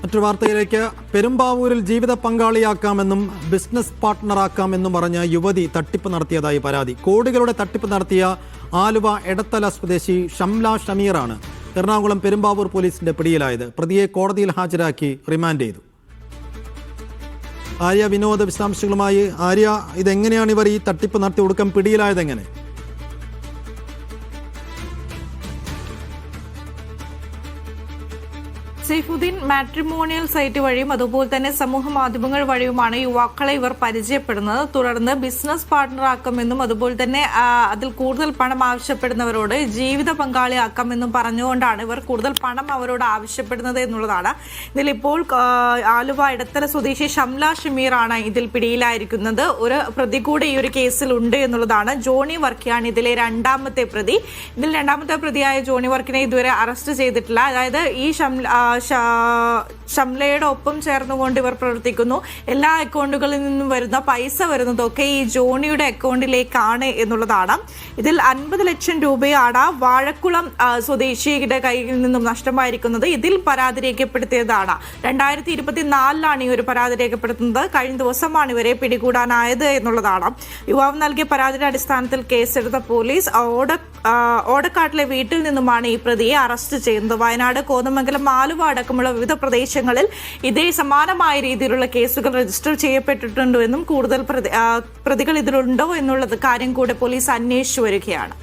മറ്റൊരു വാർത്തയിലേക്ക്. പെരുമ്പാവൂരിൽ ജീവിത പങ്കാളിയാക്കാമെന്നും ബിസിനസ് പാർട്ട്ണറാക്കാമെന്നും പറഞ്ഞ് യുവതി തട്ടിപ്പ് നടത്തിയതായി പരാതി. കോടികളുടെ തട്ടിപ്പ് നടത്തിയ ആലുവ എടത്തല സ്വദേശി ഷംല ഷമീറാണ് എറണാകുളം പെരുമ്പാവൂർ പോലീസിന്റെ പിടിയിലായത്. പ്രതിയെ കോടതിയിൽ ഹാജരാക്കി റിമാൻഡ് ചെയ്തു. ആര്യ വിനോദ വിശദാംശങ്ങളുമായി. ആര്യ, ഇതെങ്ങനെയാണ് ഇവർ ഈ തട്ടിപ്പ് നടത്തി ഒടുക്കം പിടിയിലായതെങ്ങനെ? സൈഫുദ്ദീൻ മാട്രിമോണിയൽ സൈറ്റ് വഴിയും അതുപോലെ തന്നെ സമൂഹ മാധ്യമങ്ങൾ വഴിയുമാണ് യുവാക്കളെ ഇവർ പരിചയപ്പെടുന്നത്. തുടർന്ന് ബിസിനസ് പാർട്ട്ണറാക്കാമെന്നും അതുപോലെ തന്നെ അതിൽ കൂടുതൽ പണം ആവശ്യപ്പെടുന്നവരോട് ജീവിത പങ്കാളിയാക്കാമെന്നും പറഞ്ഞുകൊണ്ടാണ് ഇവർ കൂടുതൽ പണം അവരോട് ആവശ്യപ്പെടുന്നത് എന്നുള്ളതാണ്. ഇതിലിപ്പോൾ ആലുവ എടത്തല സ്വദേശി ഷംല ഷമീറാണ് ഇതിൽ പിടിയിലായിരിക്കുന്നത്. ഒരു പ്രതി കൂടെ ഈ ഒരു കേസിൽ ഉണ്ട് എന്നുള്ളതാണ്. ജോണി വർക്കിയാണ് ഇതിലെ രണ്ടാമത്തെ പ്രതി. ഇതിൽ രണ്ടാമത്തെ പ്രതിയായ ജോണി വർക്കിനെ ഇതുവരെ അറസ്റ്റ് ചെയ്തിട്ടില്ല. അതായത് ഈ ഷംലയുടെ ഒപ്പം ചേർന്നുകൊണ്ട് ഇവർ പ്രവർത്തിക്കുന്നു. എല്ലാ അക്കൗണ്ടുകളിൽ നിന്നും വരുന്ന പൈസ വരുന്നതൊക്കെ ഈ ജോണിയുടെ അക്കൗണ്ടിലേക്കാണ് എന്നുള്ളതാണ്. ഇതിൽ 50 ലക്ഷം രൂപയാണ് വാഴക്കുളം സ്വദേശിയുടെ കയ്യിൽ നിന്നും നഷ്ടമായിരിക്കുന്നത്. ഇതിൽ പരാതി രേഖപ്പെടുത്തിയതാണ്. 2024 ഈ ഒരു പരാതി രേഖപ്പെടുത്തുന്നത്. കഴിഞ്ഞ ദിവസമാണ് ഇവരെ പിടികൂടാനായത് എന്നുള്ളതാണ്. യുവാവ് നൽകിയ പരാതിയുടെ അടിസ്ഥാനത്തിൽ കേസെടുത്ത പോലീസ് ഓടക്കാട്ടിലെ വീട്ടിൽ നിന്നുമാണ് ഈ പ്രതിയെ അറസ്റ്റ് ചെയ്യുന്നത്. വയനാട്, കോതമംഗലം, ആലുവ അടക്കമുള്ള വിവിധ പ്രദേശങ്ങളിൽ ഇതേ സമാനമായ രീതിയിലുള്ള കേസുകൾ രജിസ്റ്റർ ചെയ്യപ്പെട്ടിട്ടുണ്ടോ എന്നും കൂടുതൽ പ്രതികൾ ഇതിലുണ്ടോ എന്നുള്ളത് കാര്യം കൂടെ പോലീസ് അന്വേഷിച്ചു വരികയാണ്.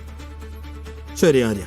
ശരി ആര്യ.